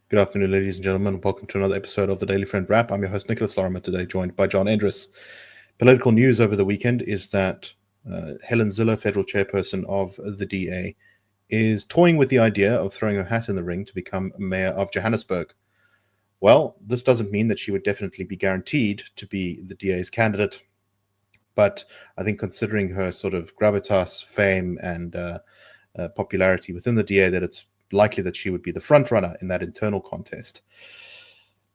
Good afternoon, ladies and gentlemen. Welcome to another episode of the Daily Friend Wrap. I'm your host, Nicholas Lorimer, today joined by John Endres. Political news over the weekend is that Helen Zille, federal chairperson of the DA, is toying with the idea of throwing her hat in the ring to become mayor of Johannesburg. Well, this doesn't mean that she would definitely be guaranteed to be the DA's candidate, but I think considering her sort of gravitas, fame, and popularity within the DA, that it's likely that she would be the front runner in that internal contest.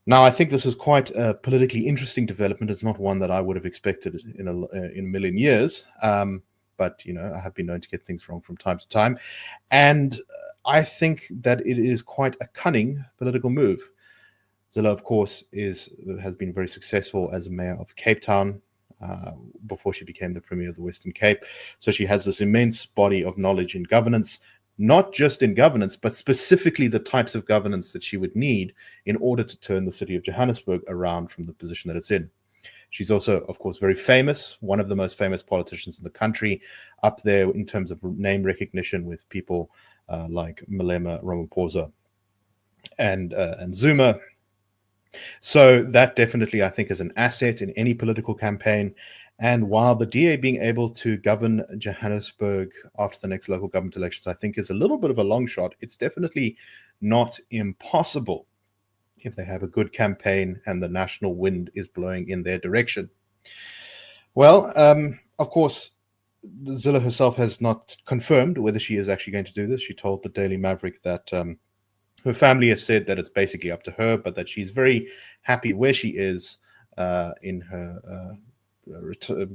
Now, I think this is quite a politically interesting development. It's not one that I would have expected in a million years. But, I have been known to get things wrong from time to time. And I think that it is quite a cunning political move. Zille, of course, has been very successful as mayor of Cape Town before she became the Premier of the Western Cape. So she has this immense body of knowledge in governance, not just in governance, but specifically the types of governance that she would need in order to turn the city of Johannesburg around from the position that it's in. She's also, of course, very famous, one of the most famous politicians in the country, up there in terms of name recognition with people like Malema, Ramaphosa, and Zuma. So that definitely, I think, is an asset in any political campaign. And while the DA being able to govern Johannesburg after the next local government elections, I think, is a little bit of a long shot, it's definitely not impossible if they have a good campaign and the national wind is blowing in their direction. Well, of course, Zille herself has not confirmed whether she is actually going to do this. She told the Daily Maverick that her family has said that it's basically up to her, but that she's very happy where she is in her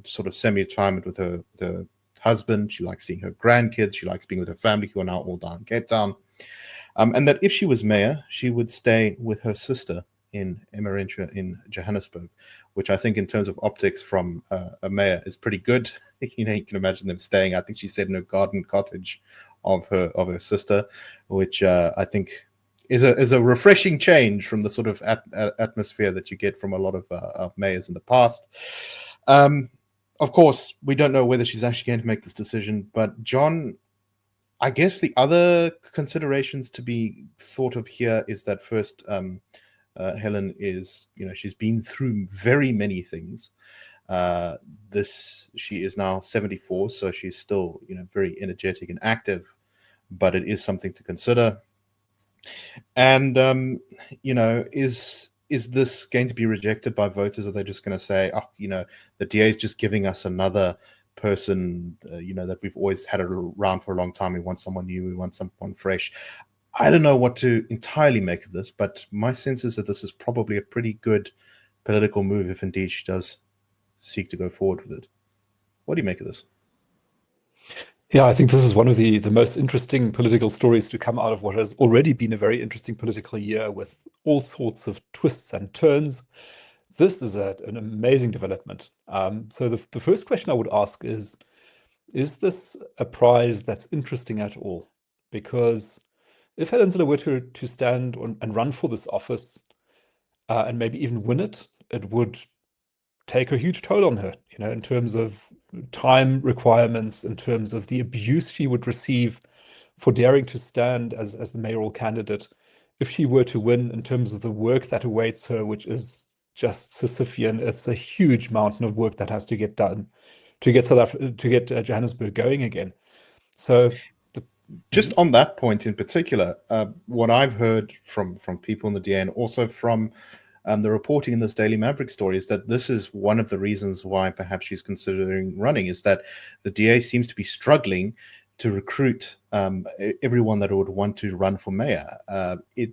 sort of semi-retirement with her husband. She likes seeing her grandkids. She likes being with her family, who are now all down in Cape Town. And that if she was mayor, she would stay with her sister in Emmarentia in Johannesburg, which I think in terms of optics from a mayor is pretty good. You can imagine them staying, I think she said, in a garden cottage of her sister, which I think is a refreshing change from the sort of atmosphere that you get from a lot of mayors in the past. Of course, we don't know whether she's actually going to make this decision, but John, I guess the other considerations to be thought of here is that first, Helen is, she's been through very many things. She is now 74, so she's still, very energetic and active, but it is something to consider. And, is this going to be rejected by voters? Are they just going to say, the DA is just giving us another person, that we've always had around for a long time. We want someone new. We want someone fresh. I don't know what to entirely make of this, but my sense is that this is probably a pretty good political move if indeed she does seek to go forward with it. What do you make of this? Yeah, I think this is one of the most interesting political stories to come out of what has already been a very interesting political year with all sorts of twists and turns. This is an amazing development. So the first question I would ask is this a prize that's interesting at all? Because if Helen Zille were to stand and run for this office and maybe even win it, it would take a huge toll on her, in terms of time requirements, in terms of the abuse she would receive for daring to stand as the mayoral candidate. If she were to win, in terms of the work that awaits her, which is just Sisyphean, it's a huge mountain of work that has to get done to get Johannesburg going again. So just on that point in particular, what I've heard from people in the DA and also from the reporting in this Daily Maverick story is that this is one of the reasons why perhaps she's considering running, is that the DA seems to be struggling to recruit everyone that would want to run for mayor,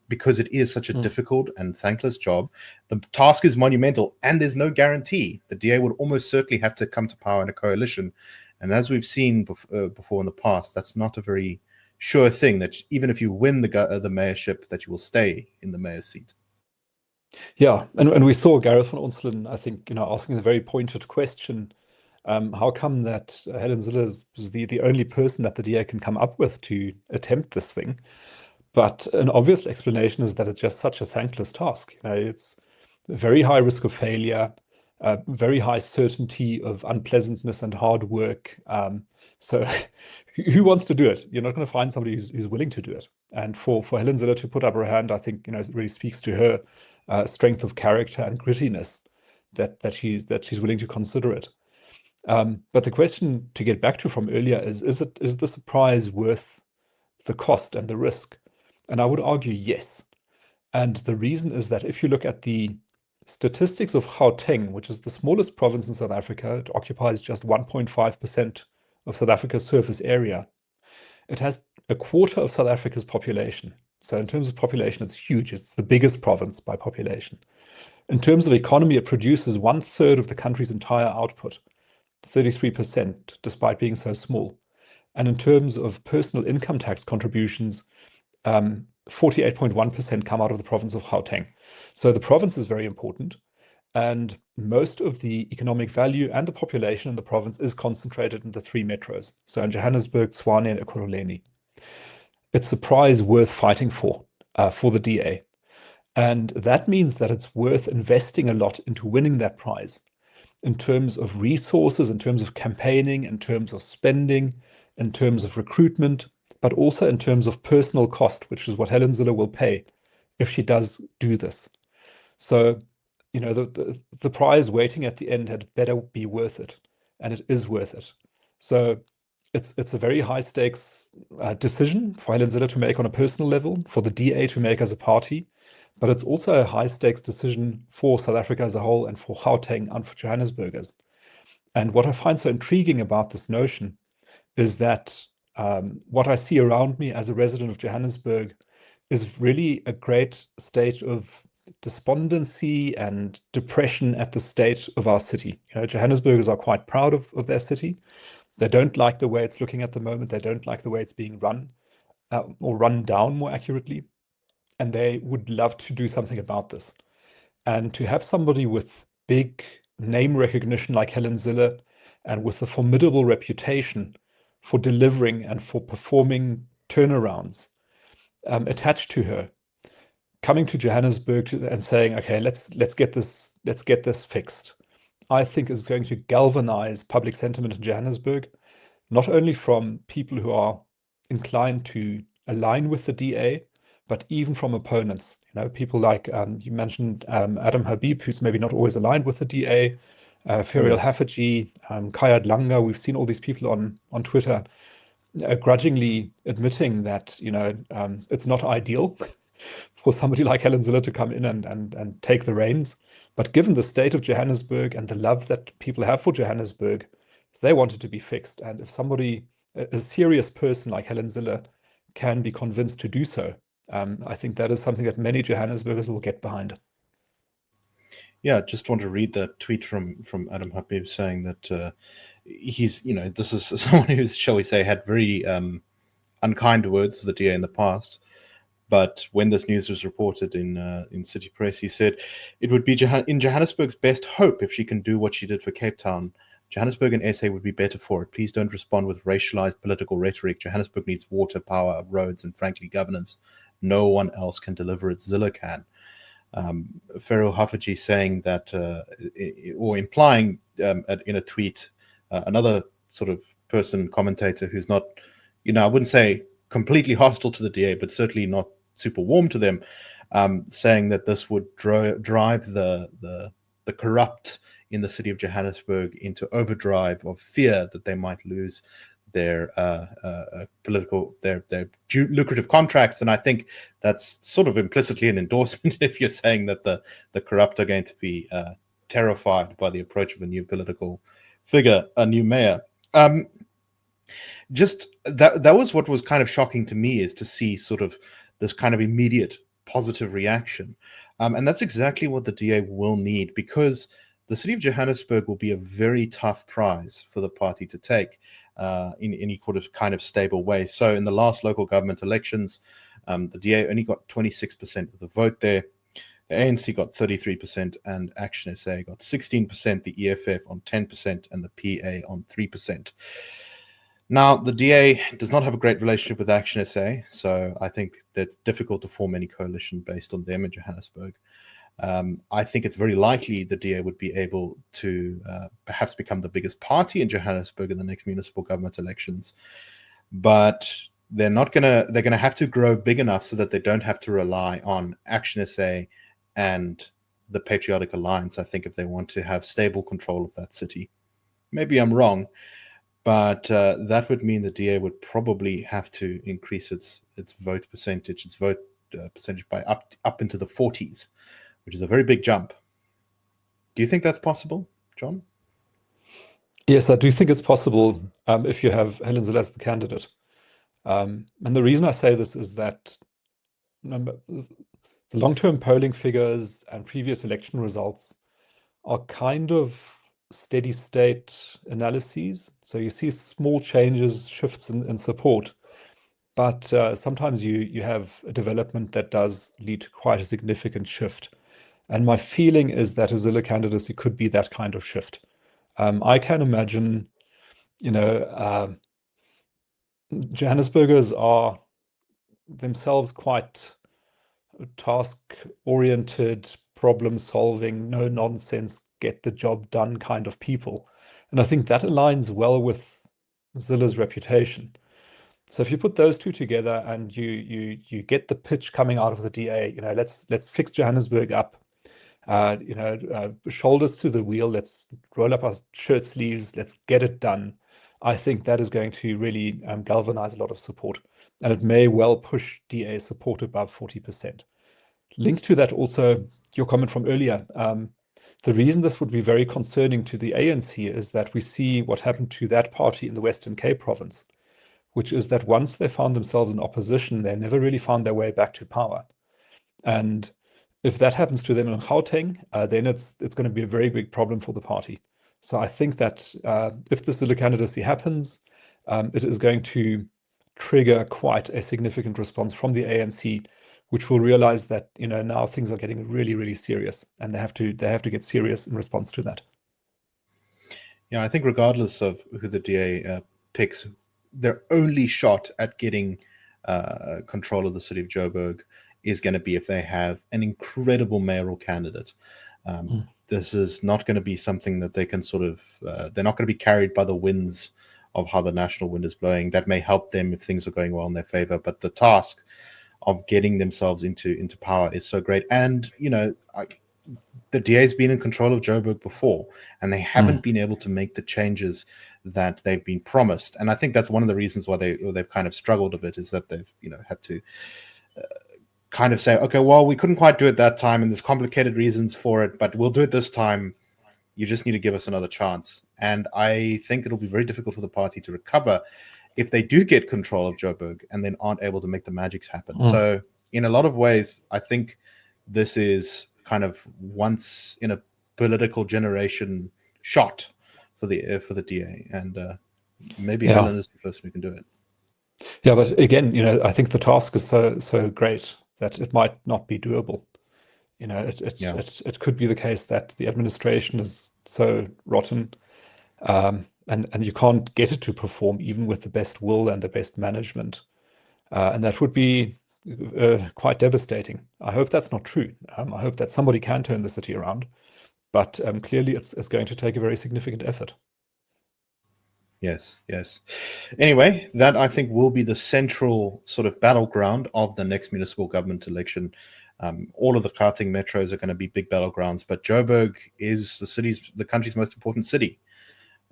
because it is such a difficult and thankless job. The task is monumental, and there's no guarantee. The DA would almost certainly have to come to power in a coalition. And as we've seen before in the past, that's not a very sure thing, that even if you win the mayorship, that you will stay in the mayor's seat. Yeah, and we saw Gareth van Onselen, I think, asking the very pointed question, how come that Helen Zille is the only person that the DA can come up with to attempt this thing? But an obvious explanation is that it's just such a thankless task. It's a very high risk of failure. very high certainty of unpleasantness and hard work. So who wants to do it? You're not going to find somebody who's willing to do it. And for Helen Zille to put up her hand, I think, it really speaks to her strength of character and grittiness that she's willing to consider it. But the question to get back to from earlier is this a prize worth the cost and the risk? And I would argue yes. And the reason is that if you look at the statistics of Gauteng, which is the smallest province in South Africa, it occupies just 1.5% of South Africa's surface area. It has a quarter of South Africa's population. So in terms of population, it's huge. It's the biggest province by population. In terms of economy, it produces 1/3 of the country's entire output, 33%, despite being so small. And in terms of personal income tax contributions, 48.1% come out of the province of Gauteng. So the province is very important, and most of the economic value and the population in the province is concentrated in the 3 metros. So in Johannesburg, Tshwane, and Ekurhuleni. It's a prize worth fighting for the DA. And that means that it's worth investing a lot into winning that prize in terms of resources, in terms of campaigning, in terms of spending, in terms of recruitment, but also in terms of personal cost, which is what Helen Zille will pay if she does do this. So, the prize waiting at the end had better be worth it, and it is worth it. So it's a very high stakes decision for Helen Zille to make on a personal level, for the DA to make as a party, but it's also a high stakes decision for South Africa as a whole and for Gauteng and for Johannesburgers. And what I find so intriguing about this notion is that what I see around me as a resident of Johannesburg is really a great state of despondency and depression at the state of our city. Johannesburgers are quite proud of their city. They don't like the way it's looking at the moment. They don't like the way it's being run, or run down more accurately. And they would love to do something about this. And to have somebody with big name recognition like Helen Zille and with a formidable reputation for delivering and for performing turnarounds attached to her, coming to Johannesburg and saying, okay, let's get this fixed, I think is going to galvanize public sentiment in Johannesburg, not only from people who are inclined to align with the DA, but even from opponents. People like you mentioned Adam Habib, who's maybe not always aligned with the DA, Ferial Haffajee, Kayad Langa. We've seen all these people on Twitter grudgingly admitting that it's not ideal for somebody like Helen Zille to come in and take the reins. But given the state of Johannesburg and the love that people have for Johannesburg, they want it to be fixed. And if somebody, a serious person like Helen Zille, can be convinced to do so, I think that is something that many Johannesburgers will get behind. Yeah, just want to read that tweet from Adam Habib saying that he's, this is someone who's, shall we say, had very unkind words for the DA in the past. But when this news was reported in City Press, he said it would be in Johannesburg's best hope if she can do what she did for Cape Town. Johannesburg and SA would be better for it. Please don't respond with racialized political rhetoric. Johannesburg needs water, power, roads, and frankly, governance. No one else can deliver it. Zille can. Ferial Haffajee saying that, or implying in a tweet, another sort of person, commentator who's not, I wouldn't say completely hostile to the DA, but certainly not super warm to them, saying that this would drive the corrupt in the city of Johannesburg into overdrive of fear that they might lose their lucrative contracts. And I think that's sort of implicitly an endorsement if you're saying that the corrupt are going to be terrified by the approach of a new political figure, a new mayor. Just that was what was kind of shocking to me, is to see sort of this kind of immediate positive reaction. And that's exactly what the DA will need, because the city of Johannesburg will be a very tough prize for the party to take in any kind of stable way. So in the last local government elections, the DA only got 26% of the vote there. The ANC got 33% and Action SA got 16%, the EFF on 10% and the PA on 3%. Now, the DA does not have a great relationship with Action SA, so I think that's difficult to form any coalition based on them in Johannesburg. I think it's very likely the DA would be able to perhaps become the biggest party in Johannesburg in the next municipal government elections. But they're gonna have to grow big enough so that they don't have to rely on Action SA and the Patriotic Alliance, I think, if they want to have stable control of that city. Maybe I'm wrong, but that would mean the DA would probably have to increase its vote percentage, percentage by up into the 40s, which is a very big jump. Do you think that's possible, John? Yes, I do think it's possible if you have Helen Zille as the candidate. And the reason I say this is that the long-term polling figures and previous election results are kind of steady state analyses. So you see small changes, shifts in support, but sometimes you have a development that does lead to quite a significant shift. And my feeling is that a Zille candidacy could be that kind of shift. I can imagine, Johannesburgers are themselves quite task-oriented, problem-solving, no nonsense, get the job done kind of people. And I think that aligns well with Zille's reputation. So if you put those two together and you get the pitch coming out of the DA, let's fix Johannesburg up. Shoulders to the wheel, let's roll up our shirt sleeves, let's get it done. I think that is going to really galvanize a lot of support, and it may well push DA support above 40%. Linked to that also, your comment from earlier, the reason this would be very concerning to the ANC is that we see what happened to that party in the Western Cape province, which is that once they found themselves in opposition, they never really found their way back to power. And if that happens to them in Gauteng, then it's going to be a very big problem for the party. So I think that if this Zille candidacy happens, it is going to trigger quite a significant response from the ANC, which will realize that now things are getting really, really serious, and they have to get serious in response to that. Yeah, I think regardless of who the DA picks, their only shot at getting control of the city of Joburg is going to be if they have an incredible mayoral candidate. This is not going to be something that they can sort of, they're not going to be carried by the winds of how the national wind is blowing. That may help them if things are going well in their favor, but the task of getting themselves into power is so great. And, the DA's been in control of Joburg before, and they haven't been able to make the changes that they've been promised. And I think that's one of the reasons why they've kind of struggled a bit, is that they've had to kind of say, okay, well, we couldn't quite do it that time, and there's complicated reasons for it, but we'll do it this time. You just need to give us another chance. And I think it'll be very difficult for the party to recover if they do get control of Joburg and then aren't able to make the magics happen. So in a lot of ways, I think this is kind of once in a political generation shot for the DA, and maybe Helen is the person who can do it. Yeah, but again, I think the task is so great that it might not be doable. It could be the case that the administration is so rotten, and you can't get it to perform even with the best will and the best management, and that would be quite devastating. I hope that's not true. I hope that somebody can turn the city around, but clearly it's going to take a very significant effort. Yes. Anyway, that I think will be the central sort of battleground of the next municipal government election. All of the Gauteng metros are going to be big battlegrounds, but Joburg is the country's most important city.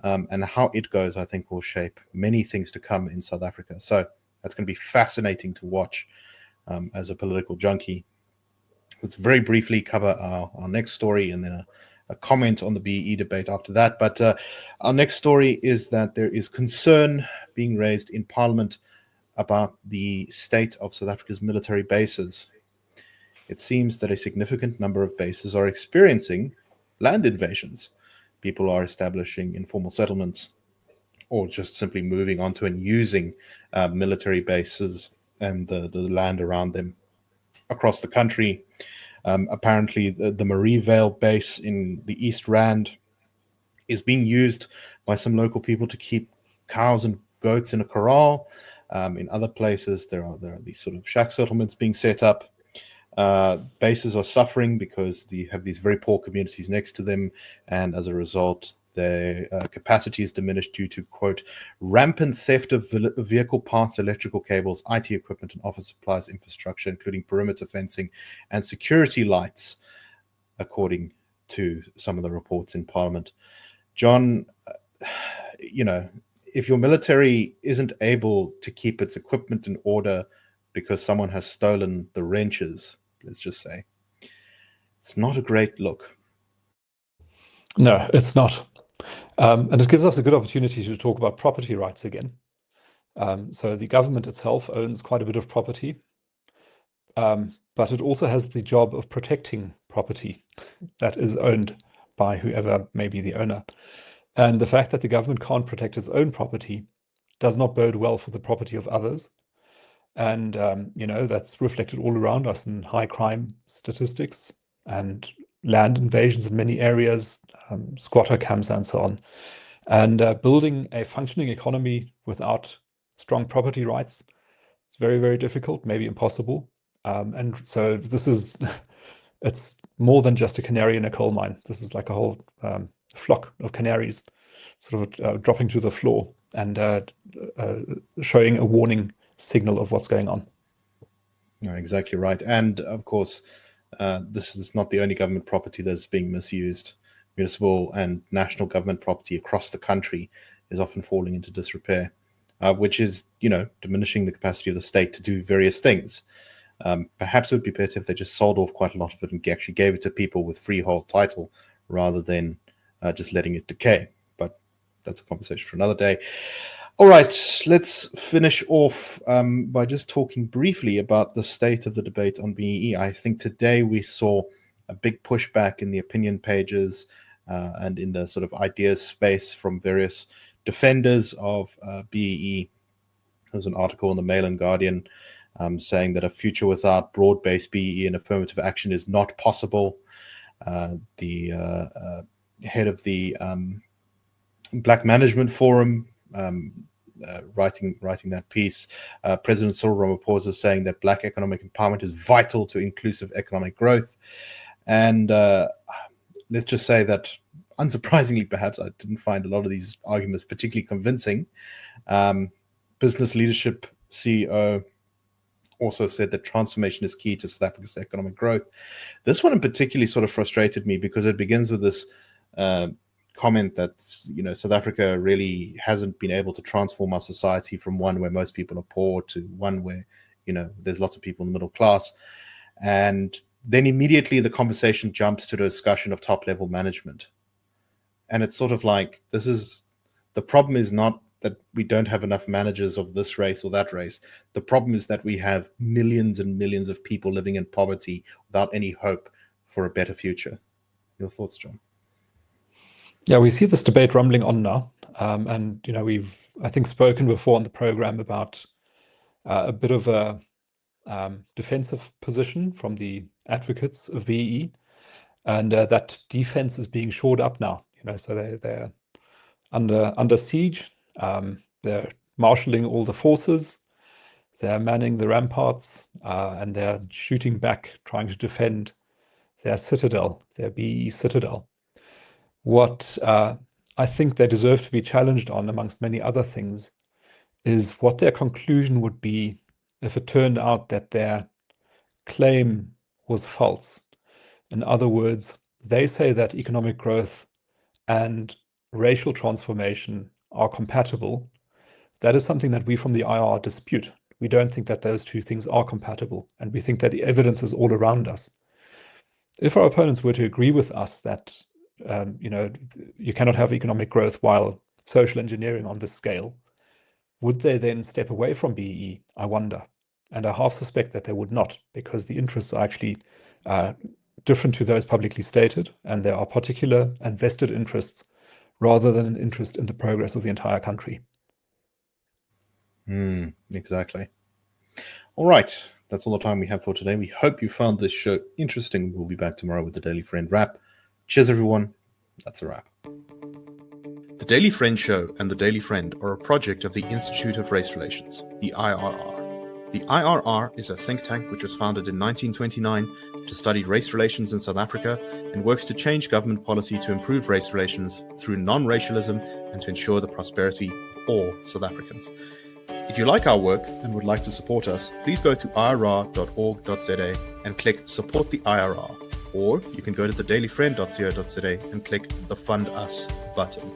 And how it goes, I think, will shape many things to come in South Africa. So that's going to be fascinating to watch as a political junkie. Let's very briefly cover our next story, and then a comment on the BEE debate after that. But our next story is that there is concern being raised in Parliament about the state of South Africa's military bases. It seems that a significant number of bases are experiencing land invasions. People are establishing informal settlements, or just simply moving onto and using military bases and the land around them across the country. Apparently, the Marie Vale base in the East Rand is being used by some local people to keep cows and goats in a corral. In other places, there are these sort of shack settlements being set up. Bases are suffering because you have these very poor communities next to them, and as a result, their capacity is diminished due to, quote, rampant theft of vehicle parts, electrical cables, IT equipment, and office supplies infrastructure, including perimeter fencing and security lights, according to some of the reports in Parliament. John, if your military isn't able to keep its equipment in order because someone has stolen the wrenches, let's just say, it's not a great look. No, it's not. And it gives us a good opportunity to talk about property rights again. So the government itself owns quite a bit of property, but it also has the job of protecting property that is owned by whoever may be the owner. And the fact that the government can't protect its own property does not bode well for the property of others. And, that's reflected all around us in high crime statistics and land invasions in many areas, squatter camps, and so on. And building a functioning economy without strong property rights is very, very difficult, maybe impossible. And so it's more than just a canary in a coal mine. This is like a whole flock of canaries sort of dropping to the floor and showing a warning signal of what's going on. Exactly right. And of course, this is not the only government property that's being misused. Municipal and national government property across the country is often falling into disrepair, which is, diminishing the capacity of the state to do various things. Perhaps it would be better if they just sold off quite a lot of it and actually gave it to people with freehold title rather than just letting it decay. But that's a conversation for another day. All right, let's finish off by just talking briefly about the state of the debate on BEE. I think today we saw a big pushback in the opinion pages and in the sort of ideas space from various defenders of BEE. There was an article in the Mail and Guardian saying that a future without broad-based BEE and affirmative action is not possible. The head of the Black Management Forum writing that piece, President Cyril Ramaphosa saying that Black economic empowerment is vital to inclusive economic growth. And let's just say that, unsurprisingly, perhaps, I didn't find a lot of these arguments particularly convincing. Business Leadership CEO also said that transformation is key to South Africa's economic growth. This one in particularly sort of frustrated me because it begins with this comment that South Africa really hasn't been able to transform our society from one where most people are poor to one where there's lots of people in the middle class. And then immediately the conversation jumps to the discussion of top level management, and it's sort of like, the problem is not that we don't have enough managers of this race or that race. The problem is that we have millions and millions of people living in poverty without any hope for a better future. Your thoughts, John? Yeah, we see this debate rumbling on now. And, we've, I think, spoken before on the program about a bit of a defensive position from the advocates of BEE. And that defense is being shored up now. So they're under siege. They're marshalling all the forces. They're manning the ramparts, and they're shooting back, trying to defend their citadel, their BEE citadel. What I think they deserve to be challenged on, amongst many other things, is what their conclusion would be if it turned out that their claim was false. In other words, they say that economic growth and racial transformation are compatible. That is something that we from the IR dispute. We don't think that those two things are compatible, and we think that the evidence is all around us. If our opponents were to agree with us that you cannot have economic growth while social engineering on this scale, would they then step away from BEE? I wonder. And I half suspect that they would not, because the interests are actually different to those publicly stated, and there are particular and vested interests rather than an interest in the progress of the entire country. Exactly. All right. That's all the time we have for today. We hope you found this show interesting. We'll be back tomorrow with the Daily Friend Wrap. Cheers, everyone. That's a wrap. The Daily Friend Show and the Daily Friend are a project of the Institute of Race Relations, the IRR. The IRR is a think tank which was founded in 1929 to study race relations in South Africa and works to change government policy to improve race relations through non-racialism and to ensure the prosperity of all South Africans. If you like our work and would like to support us, please go to irr.org.za and click Support the IRR, or you can go to thedailyfriend.co.za and click the Fund Us button.